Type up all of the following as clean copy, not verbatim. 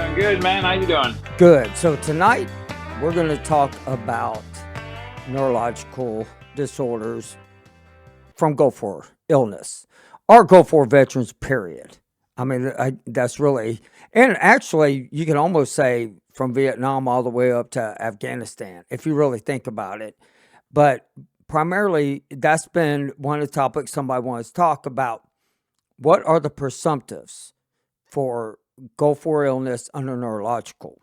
Doing good, man. How you doing? Good. So tonight we're going to talk about neurological disorders from Go For illness or Go For veterans, period. I mean, that's really, and actually, you can almost say from Vietnam all the way up to Afghanistan, if you really think about it. But primarily, that's been one of the topics somebody wants to talk about. What are the presumptives for Go For illness under neurological?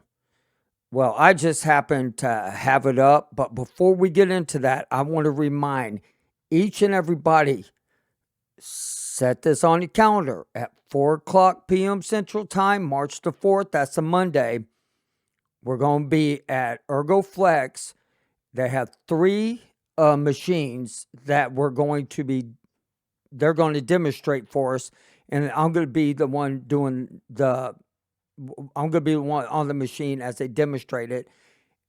Well, I just happen to have it up, but before we get into that, I want to remind each and everybody, set this on your calendar at 4 o'clock p.m. Central Time, March the 4th. That's a Monday. We're going to be at ErgoFlex. They have three machines that they're going to demonstrate for us. And I'm going to be the one I'm going to be the one on the machine as they demonstrate it.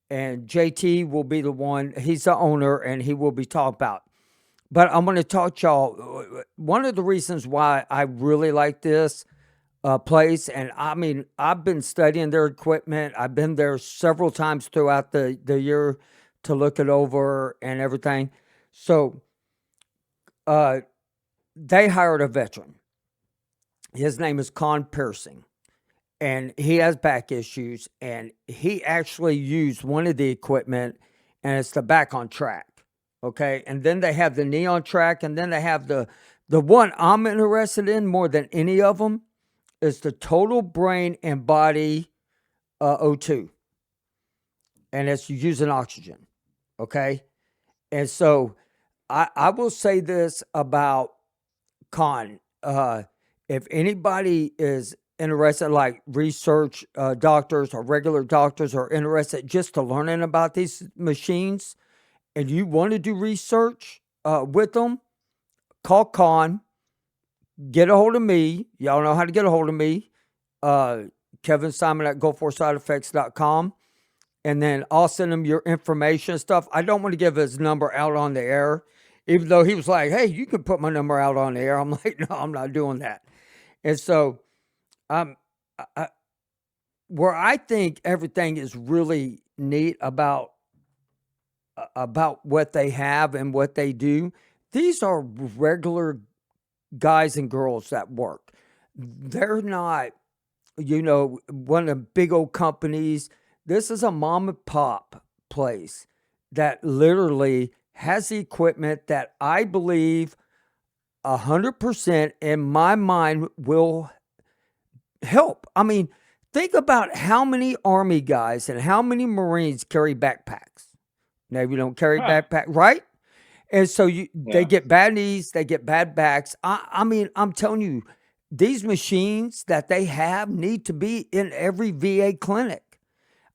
And JT will be the one, he's the owner, and he will be talking about. But I'm going to talk to y'all. One of the reasons why I really like this place, and I mean, I've been studying their equipment. I've been there several times throughout the year to look it over and everything. So they hired a veteran. His name is Con Piercing. And he has back issues, and he actually used one of the equipment, and it's the back on track. Okay. And then they have the knee on track, and then they have the one I'm interested in more than any of them is the total brain and body O2. And it's using oxygen. Okay. And so I will say this about Con. If anybody is interested, like research doctors or regular doctors are interested just to learning about these machines, and you want to do research with them, call Con, get a hold of me. Y'all know how to get a hold of me. Kevin Simon at GoForSideEffects.com. And then I'll send him your information and stuff. I don't want to give his number out on the air, even though he was like, hey, you can put my number out on the air. I'm like, no, I'm not doing that. And so where I think everything is really neat about what they have and what they do, these are regular guys and girls that work. They're not, one of the big old companies. This is a mom and pop place that literally has the equipment that I believe 100% in my mind will help. I mean, think about how many Army guys and how many Marines carry backpacks. Navy don't carry backpack, right? And so they get bad knees, they get bad backs. I mean, I'm telling you, these machines that they have need to be in every VA clinic.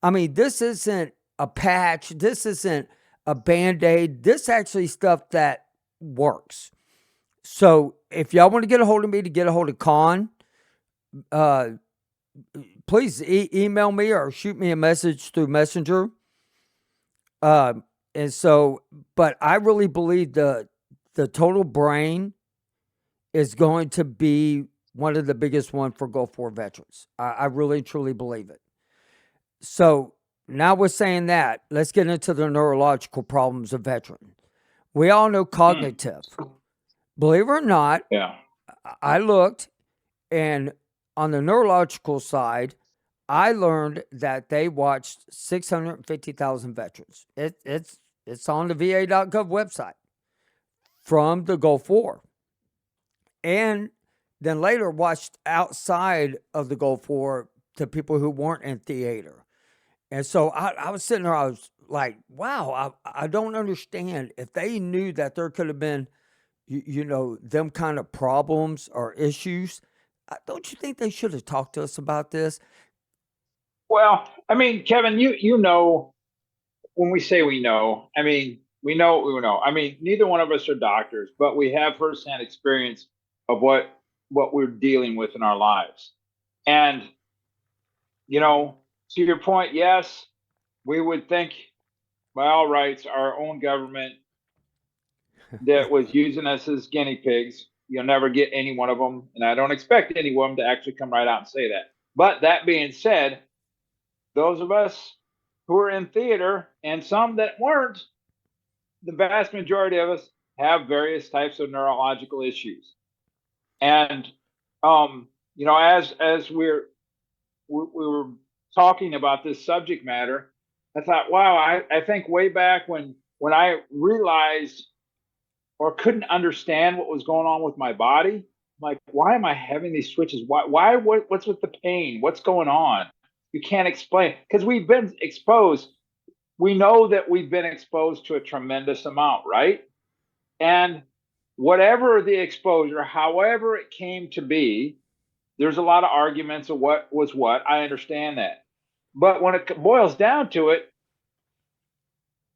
I mean, this isn't a patch. This isn't a Band-Aid. This actually stuff that works. So if y'all want to get a hold of me to get a hold of Con, please email me or shoot me a message through Messenger. And so, but I really believe the total brain is going to be one of the biggest one for Go For veterans. I really truly believe it. So now we're saying that, let's get into the neurological problems of veterans. We all know cognitive. Believe it or not, I looked, and on the neurological side, I learned that they watched 650,000 veterans. It's on the VA.gov website from the Go For. And then later watched outside of the Go For to people who weren't in theater. And so I was sitting there, I was like, wow, I don't understand. If they knew that there could have been, them kind of problems or issues, don't you think they should have talked to us about this? Well, I mean, Kevin, you know, when we say we know, I mean, we know what we know. I mean, neither one of us are doctors, but we have firsthand experience of what we're dealing with in our lives. And, to your point, yes, we would think by all rights, our own government that was using us as guinea pigs. You'll never get any one of them. And I don't expect any one of them to actually come right out and say that. But that being said, those of us who are in theater and some that weren't, the vast majority of us have various types of neurological issues. And as we were talking about this subject matter, I thought, wow, I think way back when I realized or couldn't understand what was going on with my body, I'm like, why am I having these switches? What's with the pain? What's going on? You can't explain, because we've been exposed. We know that we've been exposed to a tremendous amount, right? And whatever the exposure, however it came to be, there's a lot of arguments of what was what. I understand that. But when it boils down to it,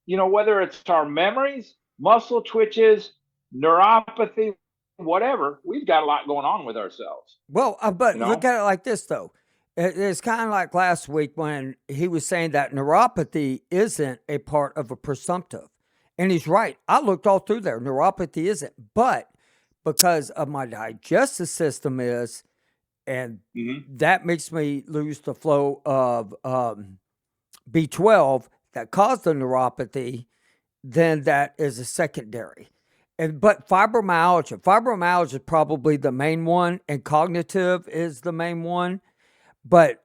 whether it's our memories, muscle twitches, neuropathy, whatever, we've got a lot going on with ourselves. Well, but look at it like this, though. It's kind of like last week when he was saying that neuropathy isn't a part of a presumptive. And he's right. I looked all through there. Neuropathy isn't. But because of my digestive system is, and that makes me lose the flow of B12 that caused the neuropathy, then that is a secondary. But fibromyalgia is probably the main one, and cognitive is the main one. But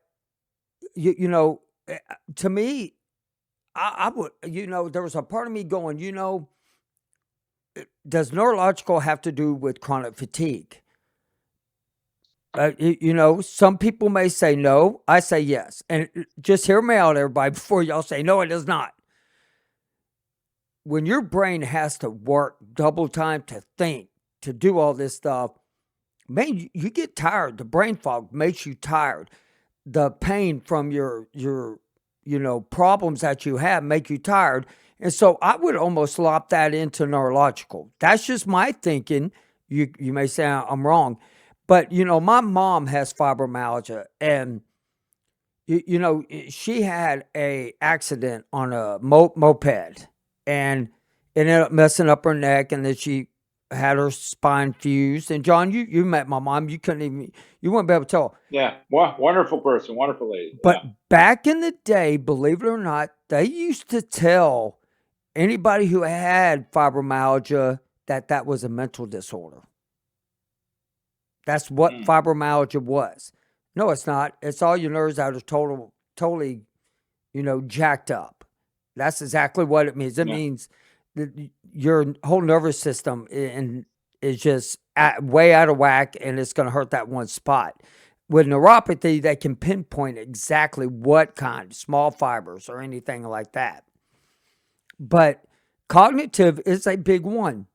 to me, I would, there was a part of me going, does neurological have to do with chronic fatigue? Some people may say no. I say yes. And just hear me out, everybody, before y'all say no, it does not. When your brain has to work double time to think, to do all this stuff, man, you get tired. The brain fog makes you tired. The pain from your problems that you have make you tired. And so I would almost lop that into neurological. That's just my thinking. You may say I'm wrong. But, my mom has fibromyalgia, and, she had a accident on a moped, and it ended up messing up her neck, and then she had her spine fused. And John, you met my mom. You wouldn't be able to tell. Yeah, wonderful person, wonderful lady. But back in the day, believe it or not, they used to tell anybody who had fibromyalgia that was a mental disorder. That's what fibromyalgia was. No, it's not. It's all your nerves that are totally, jacked up. That's exactly what it means. It means that your whole nervous system is just way out of whack, and it's going to hurt that one spot. With neuropathy, they can pinpoint exactly what kind, small fibers or anything like that. But cognitive is a big one,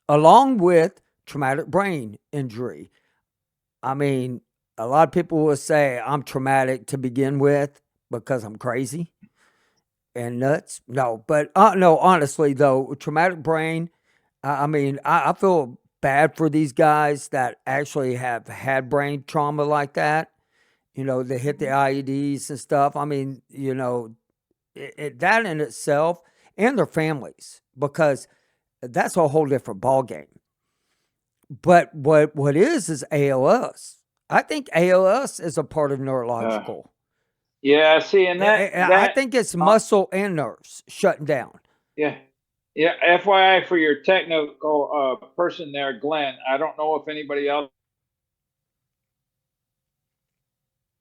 along with traumatic brain injury. I mean, a lot of people will say I'm traumatic to begin with because I'm crazy and nuts. No, but no, honestly though, traumatic brain, I feel bad for these guys that actually have had brain trauma like that. They hit the IEDs and stuff. I mean, that in itself, and their families, because that's a whole different ballgame. But what is ALS? I think ALS is a part of neurological. Yeah, see, and I think it's muscle and nerves shutting down. Yeah. FYI for your technical person there, Glenn. I don't know if anybody else.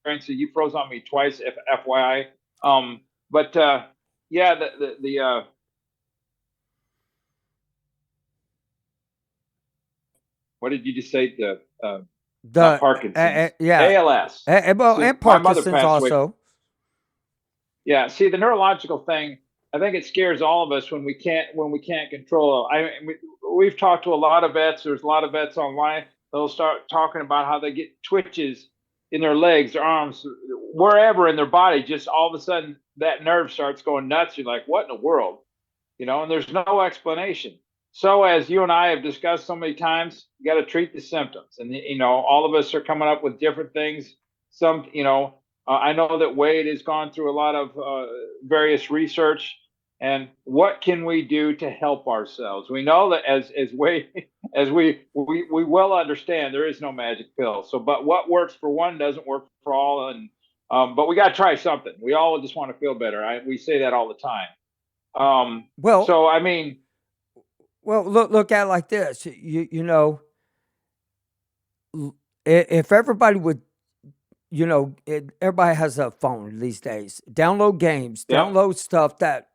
So you froze on me twice. FYI. But yeah, the what did you just say? The Parkinson's. Yeah. ALS. And Parkinson's also. Yeah. See, the neurological thing, I think it scares all of us when we can't control it. We've talked to a lot of vets. There's a lot of vets online. They'll start talking about how they get twitches in their legs, their arms, wherever in their body. Just all of a sudden, that nerve starts going nuts. You're like, what in the world? And there's no explanation. So as you and I have discussed so many times, you got to treat the symptoms. And, all of us are coming up with different things. Some, I know that Wade has gone through a lot of various research. And what can we do to help ourselves? We know that as we well understand, there is no magic pill. So, but what works for one doesn't work for all. And But we got to try something. We all just want to feel better. We say that all the time. Well, So I mean, look at it like this. You know, if everybody would, everybody has a phone these days. Download games, yep, download stuff that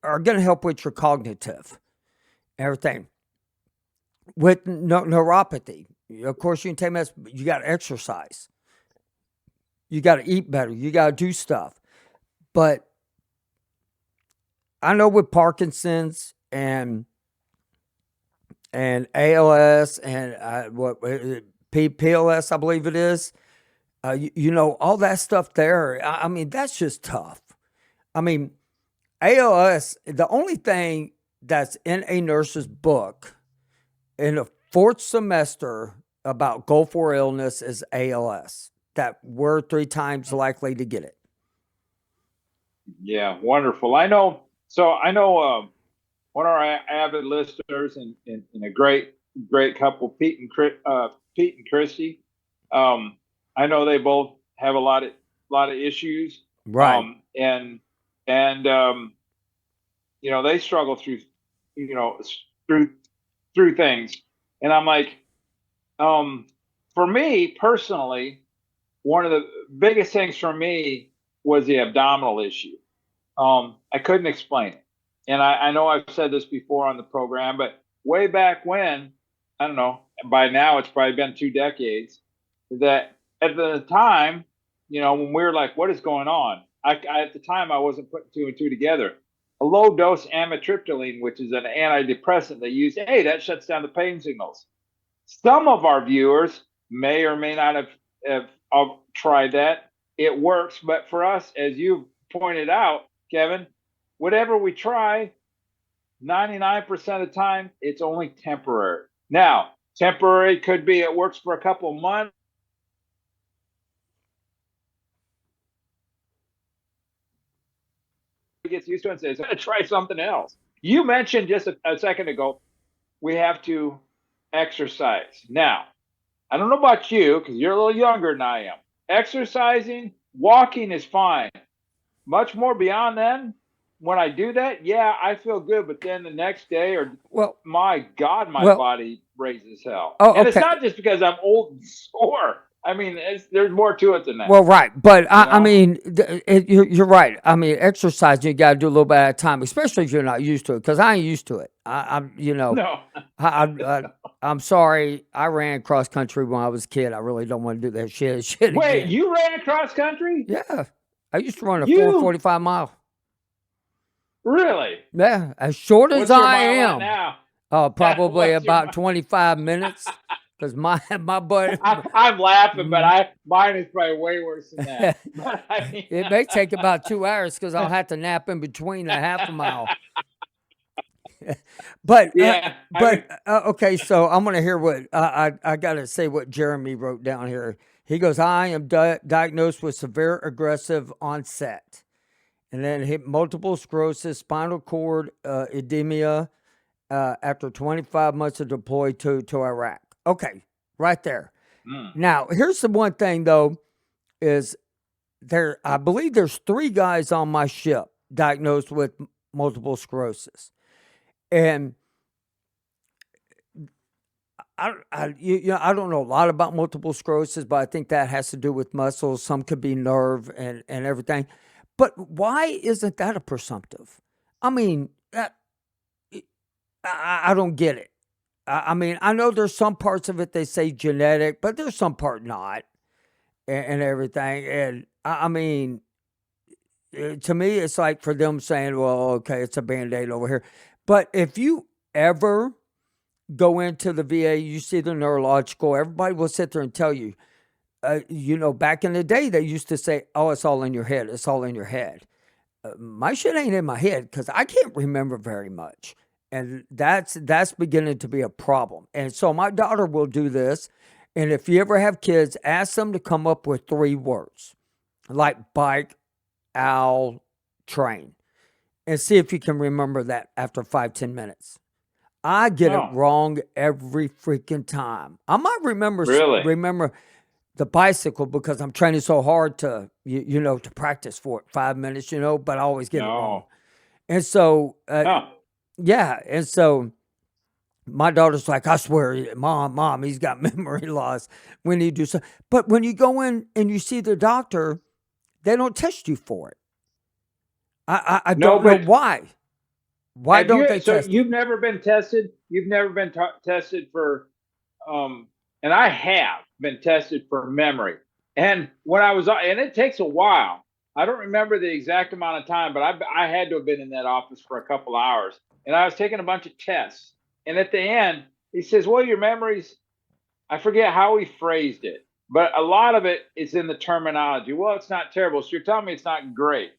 are going to help with your cognitive, everything. With neuropathy, of course, you can take meds. You got to exercise. You got to eat better. You got to do stuff. But I know with Parkinson's and ALS and PLS, I believe it is. All that stuff there. I mean, that's just tough. I mean, ALS. The only thing that's in a nurse's book in the fourth semester about Gulf War illness is ALS. That we're 3 times likely to get it. yeah, wonderful. I know. So I know one of our avid listeners and a great couple, Pete and Christy. I know they both have a lot of issues. Right. And they struggle through you know through things, and I'm like, for me personally, one of the biggest things for me was the abdominal issue. I couldn't explain it. And I know I've said this before on the program, but way back when, I don't know, by now it's probably been 2 decades, that at the time, when we were like, what is going on? At the time, I wasn't putting two and two together. A low dose amitriptyline, which is an antidepressant they use, hey, that shuts down the pain signals. Some of our viewers may or may not have tried that. It works, but for us, as you pointed out, Kevin, whatever we try, 99% of the time, it's only temporary. Now, temporary could be it works for a couple of months. Gets used to it and says, I'm going to try something else. You mentioned just a second ago, we have to exercise. Now, I don't know about you because you're a little younger than I am. Exercising, walking is fine. Much more beyond then, when I do that, yeah, I feel good. But then the next day, my God, my body raises hell. And it's not just because I'm old and sore. I mean, there's more to it than that. Well, right, but I mean, you're right. I mean, exercise you got to do a little bit at a time, especially if you're not used to it. Because I ain't used to it. No. I'm sorry. I ran cross country when I was a kid. I really don't want to do that shit Wait, again. you ran cross country? Yeah, I used to run a 445 mile. Really? Yeah, as short as I am. Now? Probably about 25 minutes. Because my butt. I'm laughing, but mine is probably way worse than that. But it may take about 2 hours because I'll have to nap in between a half a mile. But okay, so I'm gonna hear what I gotta say. What Jeremy wrote down here. He goes, I am diagnosed with severe aggressive onset, and then hit multiple sclerosis, spinal cord edema. After 25 months of deployed to Iraq. Okay, right there. Now, here's the one thing though, is there. I believe there's 3 guys on my ship diagnosed with multiple sclerosis, and I don't know a lot about multiple sclerosis, but I think that has to do with muscles. Some could be nerve and everything. But why isn't that a presumptive? I mean, I don't get it. I mean, I know there's some parts of it they say genetic, but there's some part not, and everything. And I mean, to me, it's like for them saying, "Well, okay, it's a Band-Aid over here." But if you ever go into the VA, you see the neurological. Everybody will sit there and tell you, back in the day, they used to say, "Oh, it's all in your head. It's all in your head." My shit ain't in my head because I can't remember very much. And that's beginning to be a problem. And so my daughter will do this. And if you ever have kids, ask them to come up with 3 words like bike, owl, train, and see if you can remember that after 5-10 minutes. I get it wrong every freaking time. I might remember, the bicycle because I'm training so hard to, to practice for it 5 minutes, but I always get it wrong. No. And so, Huh. yeah. And so my daughter's like, I swear, mom, he's got memory loss when you do so. But when you go in and you see the doctor, they don't test you for it. I No, don't know but why. Why have don't you? they So test it? you've never been tested? You've never been tested for, and I have been tested for memory. And when I was, and it takes a while. I don't remember the exact amount of time, but I had to have been in that office for a couple hours. And I was taking a bunch of tests. And at the end, he says, "Well, your memories." I forget how he phrased it, but a lot of it is in the terminology. Well, it's not terrible. So you're telling me it's not great.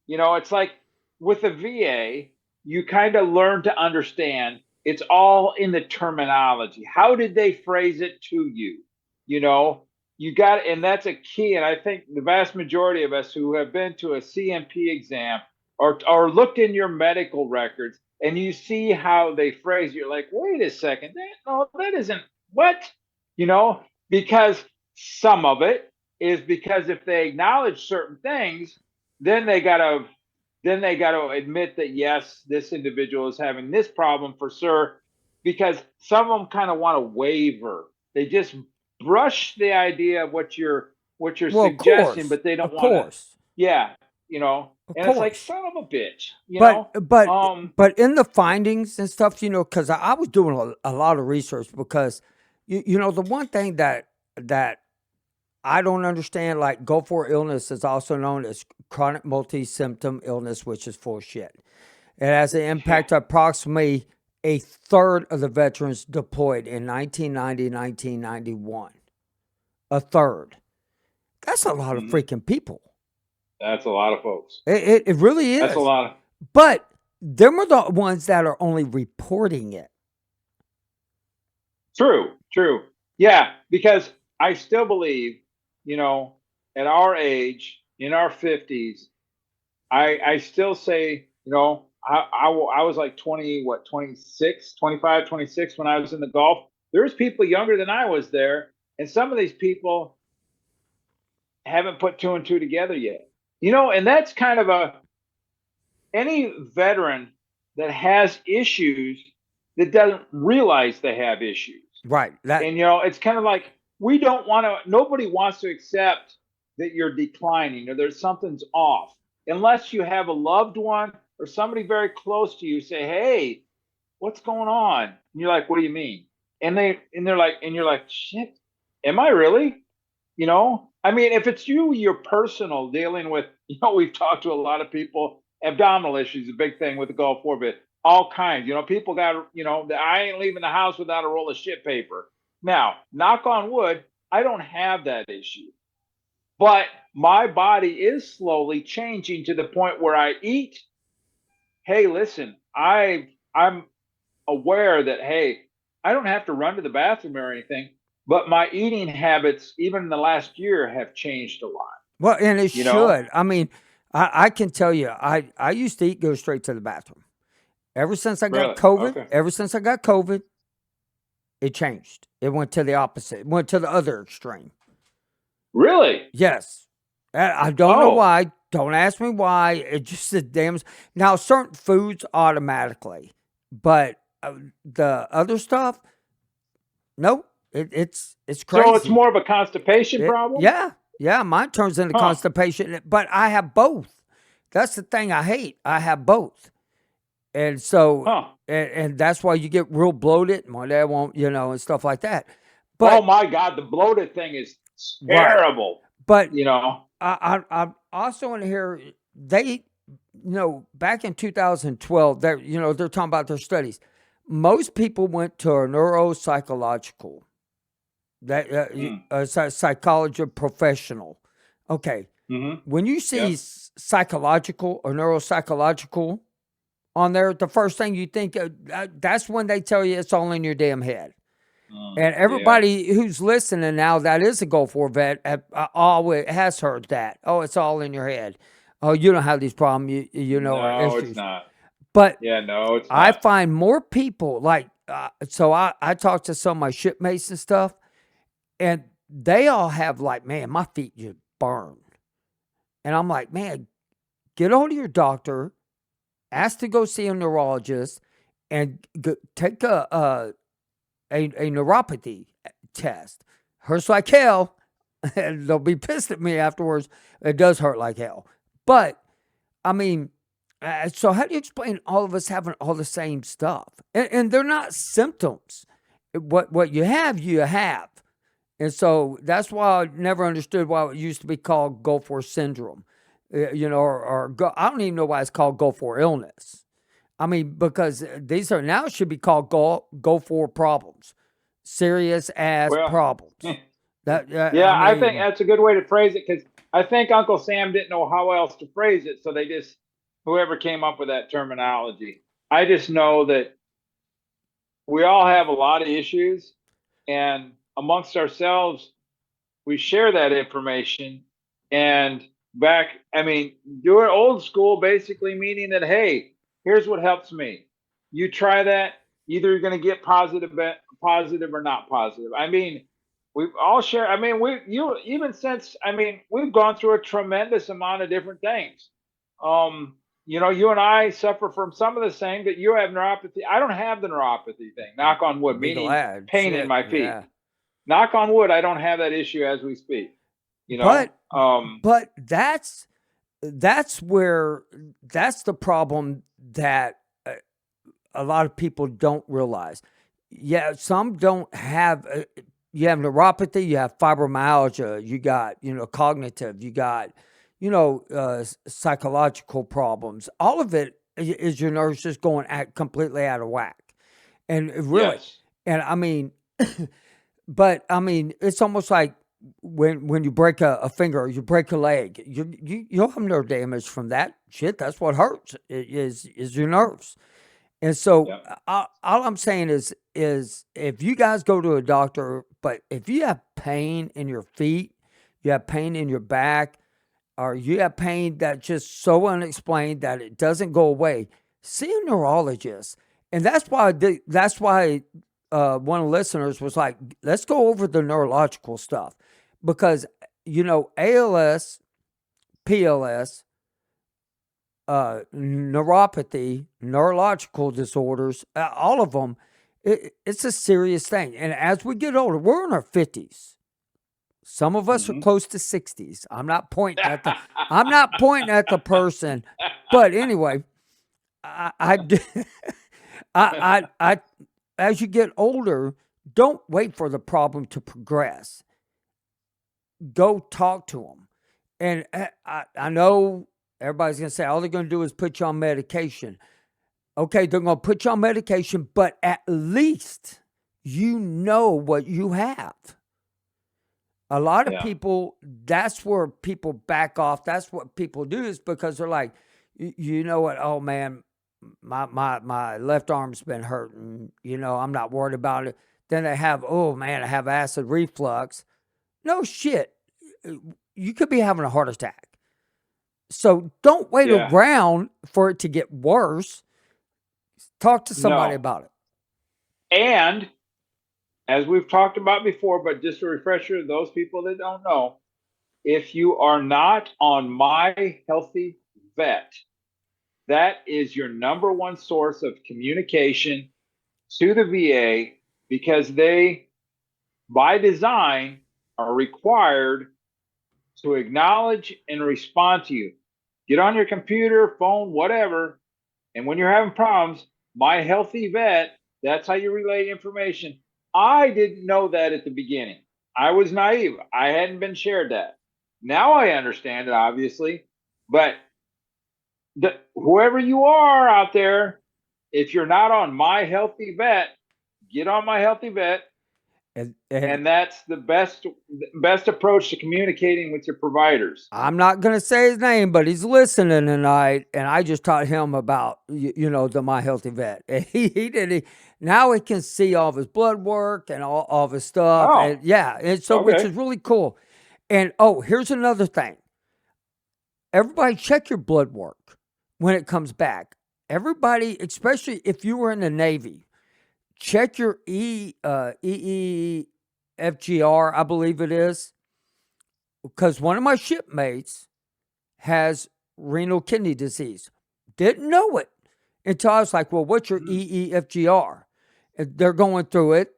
It's like with the VA, you kind of learn to understand it's all in the terminology. How did they phrase it to you? You know, you got, and that's a key. And I think the vast majority of us who have been to a CMP exam or looked in your medical records and you see how they phrase, you're like, wait a second, no, that isn't what, you know, because some of it is because if they acknowledge certain things, then they gotta admit that yes, this individual is having this problem for sure, because some of them kind of want to waver. They just brush the idea of what you're Well, of suggesting, course, but they don't of want to. course, Yeah, of and it's like course. son of a bitch, But but Um, but in the findings and stuff, because I was doing a lot of research because the one thing that I don't understand, like Gulf War illness is also known as chronic multi-symptom illness, which is full shit. It has an impact of approximately a third of the veterans deployed in 1990, 1991. A third. That's a lot of mhm, freaking people. that's a lot of folks. It really That's a is. lot of But them are the ones that are only reporting it. True, true. Yeah, because I still believe, you know, at our age, in our 50s, I still say, I was like 20, what, 26, 25, 26 when I was in the Gulf. There's people younger than I was there, and some of these people haven't put two and two together yet. And that's kind of any veteran that has issues that doesn't realize they have issues. Right. And it's kind of like we don't want to. Nobody wants to accept that you're declining or there's something's off, unless you have a loved one or somebody very close to you say, "Hey, what's going on?" And you're like, "What do you mean?" And they're like, and you're like, "Shit, am I really?" I mean, if it's you're personal dealing with, we've talked to a lot of people. Abdominal issues, a big thing with the Gulf War, but all kinds. People got, I ain't leaving the house without a roll of shit paper. Now, knock on wood, I don't have that issue, but my body is slowly changing to the point where I eat. Hey, listen, I'm aware that, hey, I don't have to run to the bathroom or anything, but my eating habits, even in the last year, have changed a lot. Well, and it You know, should. I mean, I can tell you, I used to eat, go straight to the bathroom. Ever since I got really? COVID, Okay. it changed. It went to the opposite. It went to the other extreme. Really? Yes. I don't know Oh, why. Don't ask me why. It just the damn. Now, certain foods automatically, but the other stuff, no. It's so it's crazy. more of a constipation problem? Yeah, yeah. Mine turns into Huh? constipation, but I have both. That's the thing I hate. I have both, and so Huh? and that's why you get real bloated. My dad won't, and stuff like that. Oh But my God, the bloated thing is right, terrible. but You know? I also want to hear they, back in 2012, they're talking about their studies. Most people went to a neuropsychological, that Mm. a psychology professional. Okay, Mm-hmm. when you see Yep. psychological or neuropsychological on there, the first thing you think that's when they tell you it's all in your damn head. And Yeah. everybody who's listening now that is a Gulf War vet always has heard that. Oh, it's all in your head. Oh, you don't have these problems, or No, it's issues. not. But Yeah, no, it's I not. find more people like, so I talk to some of my shipmates and stuff, and they all have like, man, my feet just burn. And I'm like, man, get on to your doctor, ask to go see a neurologist, and take a neuropathy test. Hurts like hell, and they'll be pissed at me afterwards. It does hurt like hell. But, I mean, so how do you explain all of us having all the same stuff? And they're not symptoms. What you have, you have. And so that's why I never understood why it used to be called Gulf War syndrome. I don't even know why it's called Gulf War illness. I mean, because these are now should be called Gulf War problems, serious ass Well, problems. yeah, I think that's a good way to phrase it, because I think Uncle Sam didn't know how else to phrase it, so whoever came up with that terminology. I just know that we all have a lot of issues, and amongst ourselves, we share that information. And do it old school, basically meaning that, hey, here's what helps me. You try that, either you're going to get positive or not positive. I mean, we've all shared. I mean, we've gone through a tremendous amount of different things. You and I suffer from some of the same, but you have neuropathy. I don't have the neuropathy thing, knock on wood, Be meaning glad. pain in my feet. Yeah. Knock on wood, I don't have that issue as we speak. But that's the problem that a lot of people don't realize. Yeah, some don't have. You have neuropathy, you have fibromyalgia, you got cognitive, you got psychological problems. All of it is your nerves just going completely out of whack, and really, yes. And I mean, but I mean, it's almost like when you break a finger or you break a leg, you'll have nerve damage from that shit. That's what hurts is your nerves. And so all I'm saying is if you guys go to a doctor, but if you have pain in your feet, you have pain in your back, or you have pain that's just so unexplained that it doesn't go away, see a neurologist. And that's why one of the listeners was like, let's go over the neurological stuff. Because, ALS, PLS, neuropathy, neurological disorders, all of them, it's a serious thing. And as we get older, we're in our 50s. Some of us are close to 60s. I'm not pointing at the person, but anyway, as you get older, don't wait for the problem to progress. Go talk to them. And I know everybody's going to say, all they're going to do is put you on medication. Okay, they're going to put you on medication, but at least you know what you have. A lot of people, that's where people back off. That's what people do, is because they're like, you know what? Oh, man, my left arm's been hurting. I'm not worried about it. Then they have, oh, man, I have acid reflux. No shit. You could be having a heart attack. So don't wait around for it to get worse. Talk to somebody about it. And as we've talked about before, but just a refresher to those people that don't know, if you are not on My Healthy Vet, that is your number one source of communication to the VA, because they, by design, are required to acknowledge and respond to you. Get on your computer, phone, whatever, and when you're having problems, My Healthy Vet, that's how you relay information. I didn't know that at the beginning. I was naive. I hadn't been shared that. Now I understand it, obviously. But whoever you are out there, if you're not on My Healthy Vet, get on My Healthy Vet. And that's the best approach to communicating with your providers. I'm not going to say his name, but he's listening tonight, and I just taught him about the My Healthy Vet. And he now he can see all of his blood work and all of his stuff. Oh, and so which is really cool. And here's another thing. Everybody check your blood work when it comes back. Everybody, especially if you were in the Navy, check your EEG FGR, I believe it is, because one of my shipmates has renal kidney disease. Didn't know it until I was like, well, what's your EEFGR? And they're going through it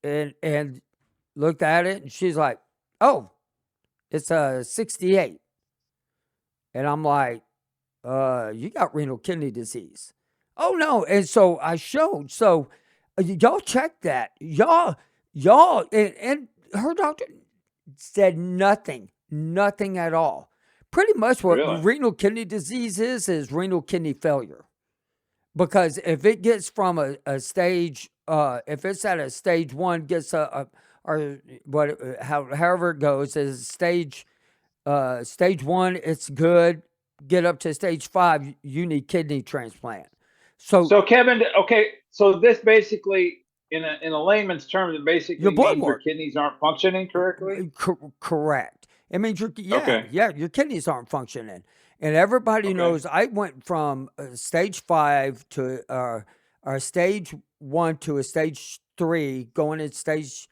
and looked at it, and she's like, oh, it's a 68. And I'm like, you got renal kidney disease. Oh no. And so I showed. So y'all check that. Y'all, and her doctor said nothing at all. Pretty much what Really? renal kidney disease is renal kidney failure. Because if it gets from a stage, if it's at a stage 1, gets or what, however it goes, is stage 1, it's good. Get up to stage 5, you need kidney transplant. So Kevin, okay, so this basically, in a layman's terms, it basically your blood means your work, kidneys aren't functioning correctly. correct. It means your Okay. your kidneys aren't functioning, and everybody Okay. knows. I went from stage 5 to or stage 1 to a stage 3, going in stage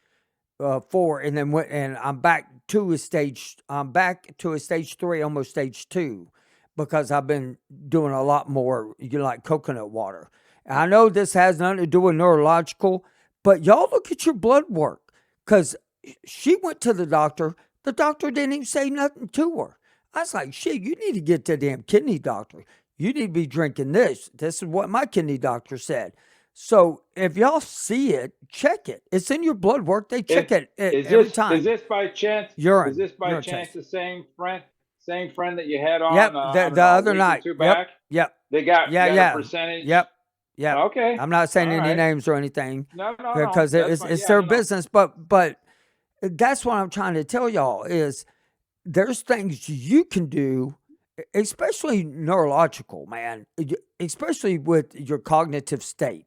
4, and then went, and I'm back to a stage. I'm back to a stage 3, almost stage 2, because I've been doing a lot more, like coconut water. And I know this has nothing to do with neurological, but y'all look at your blood work, because she went to the doctor. The doctor didn't even say nothing to her. I was like, shit, you need to get to the damn kidney doctor. You need to be drinking this. This is what my kidney doctor said. So if y'all see it, check it. It's in your blood work. They check it every time. Is this by chance? Urine. Is this by Urine chance test. the same friend that you had on? Yep. I don't The know, a other week night. or two Yep. back. Yep. They got Yeah. a percentage. Yep. Yep. Okay. I'm not saying All any right. names or anything, No. because That's fine. it's Yeah, their no. business. But that's what I'm trying to tell y'all is there's things you can do, especially neurological, man, especially with your cognitive state.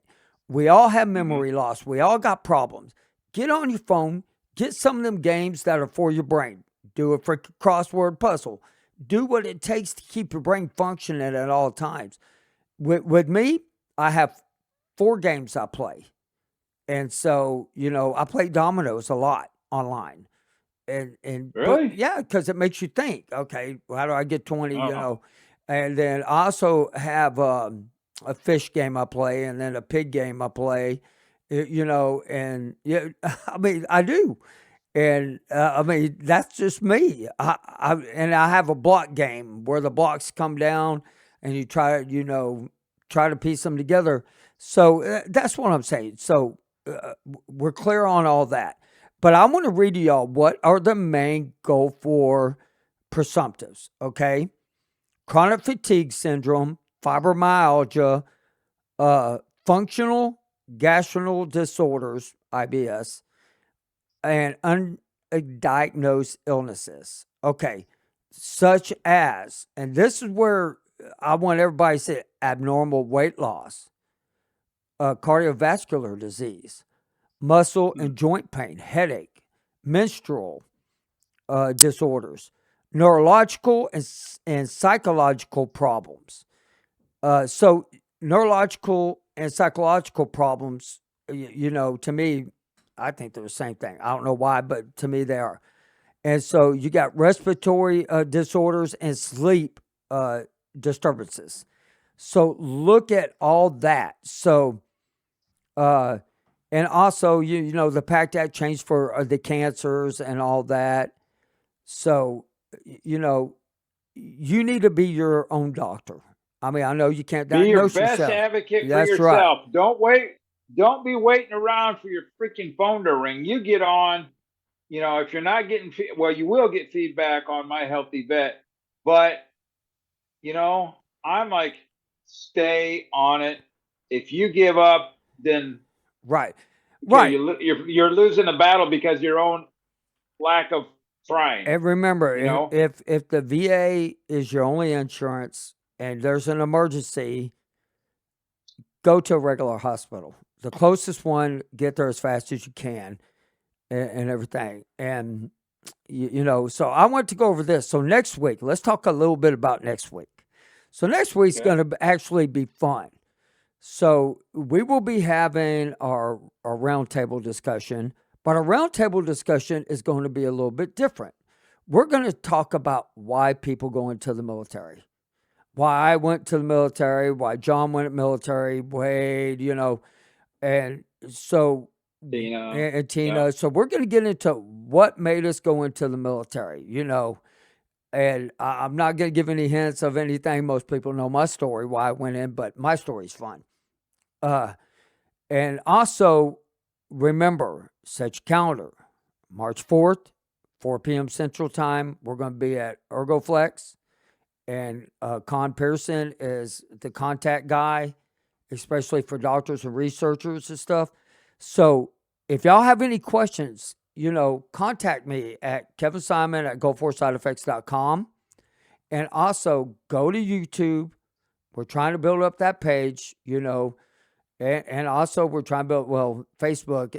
We all have memory loss. We all got problems. Get on your phone, get some of them games that are for your brain. Do a freaking crossword puzzle. Do what it takes to keep your brain functioning at all times. With me, I have 4 games I play. And so, I play dominoes a lot online. But Really? yeah, because it makes you think. Okay, well, how do I get 20? Oh. And then I also have a fish game I play, and then a pig game I play. And yeah, I mean I do, and I mean that's just me. And I have a block game where the blocks come down, and you try to piece them together. So that's what I'm saying. So we're clear on all that. But I want to read to y'all what are the main goal for presumptives, okay? Chronic fatigue syndrome, fibromyalgia, functional gastrointestinal disorders, IBS, and undiagnosed illnesses. Okay, such as, and this is where I want everybody to say abnormal weight loss, cardiovascular disease, muscle and joint pain, headache, menstrual disorders, neurological and psychological problems. So, neurological and psychological problems, to me, I think they're the same thing. I don't know why, but to me, they are. And so, you got respiratory disorders and sleep disturbances. So, look at all that. So, and also, the PACT Act changed for the cancers and all that. So, you need to be your own doctor. I mean, I know you can't Be your diagnose best yourself. advocate for That's right. yourself. Don't wait. Don't be waiting around for your freaking phone to ring. You get on. If you're not getting, well, you will get feedback on My Healthy Vet, but I'm like, stay on it. If you give up, then Right. okay, Right. you're losing the battle because your own lack of trying. And remember, if the VA is your only insurance and there's an emergency, go to a regular hospital. The closest one, get there as fast as you can, and everything. And so I want to go over this. So next week, let's talk a little bit about next week. So next week's going to actually be fun. So we will be having our roundtable discussion, But a roundtable discussion is going to be a little bit different. We're going to talk about why people go into the military, why I went to the military, why John went to military, Wade, and so Tina. and Yeah. Tina. So we're going to get into what made us go into the military, and I'm not going to give any hints of anything. Most people know my story, why I went in, but my story's fun. And also remember, set your calendar. March 4th, 4 p.m. Central Time, we're going to be at ErgoFlex. And Con Pearson is the contact guy, especially for doctors and researchers and stuff. So if y'all have any questions, contact me at kevinsimon@goforsideffects.com. And also go to YouTube. We're trying to build up that page, and also we're trying to build, Facebook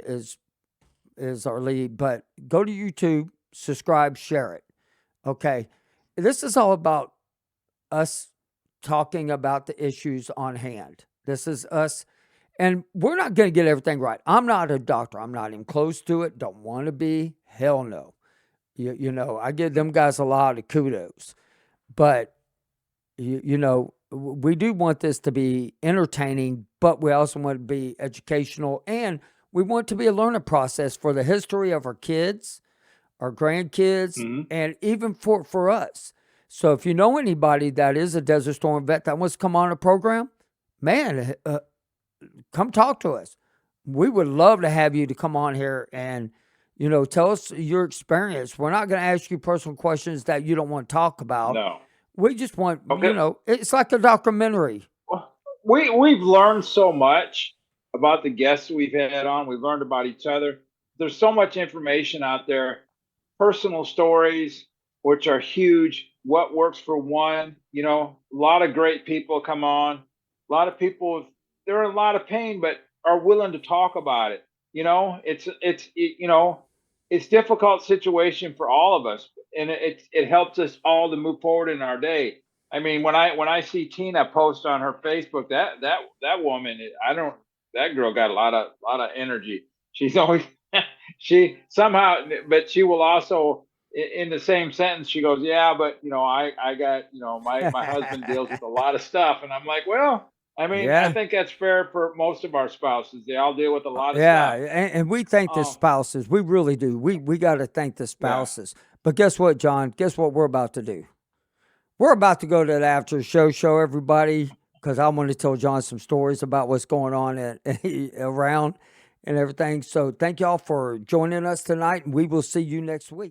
is our lead, but go to YouTube, subscribe, share it. Okay. This is all about us talking about the issues on hand. This is us, and we're not going to get everything right. I'm not a doctor. I'm not even close to it. Don't want to be. Hell no. I give them guys a lot of kudos, but we do want this to be entertaining, but we also want it to be educational, and we want it to be a learning process for the history of our kids, our grandkids, Mm-hmm. and even for us. So if you know anybody that is a Desert Storm vet that wants to come on a program, man, come talk to us. We would love to have you to come on here and, tell us your experience. We're not going to ask you personal questions that you don't want to talk about. No. We just want, Okay. It's like a documentary. Well, we've learned so much about the guests we've had on. We've learned about each other. There's so much information out there, personal stories, which are huge. What works for one, a lot of great people come on. A lot of people, they're in a lot of pain, but are willing to talk about it. It's difficult situation for all of us, and it helps us all to move forward in our day. I mean, when I see Tina post on her Facebook, that woman, that girl got a lot of energy. She's always she somehow, but she will also in the same sentence she goes, yeah, but I got my husband deals with a lot of stuff, and I'm like, well, I mean, I Yeah. think that's fair for most of our spouses. They all deal with a lot of Yeah. stuff. And we thank the spouses. We really do. We got to thank the spouses. But guess what, John? Guess what we're about to do? We're about to go to the after show, everybody, because I want to tell John some stories about what's going on around and everything. So thank y'all for joining us tonight, and we will see you next week.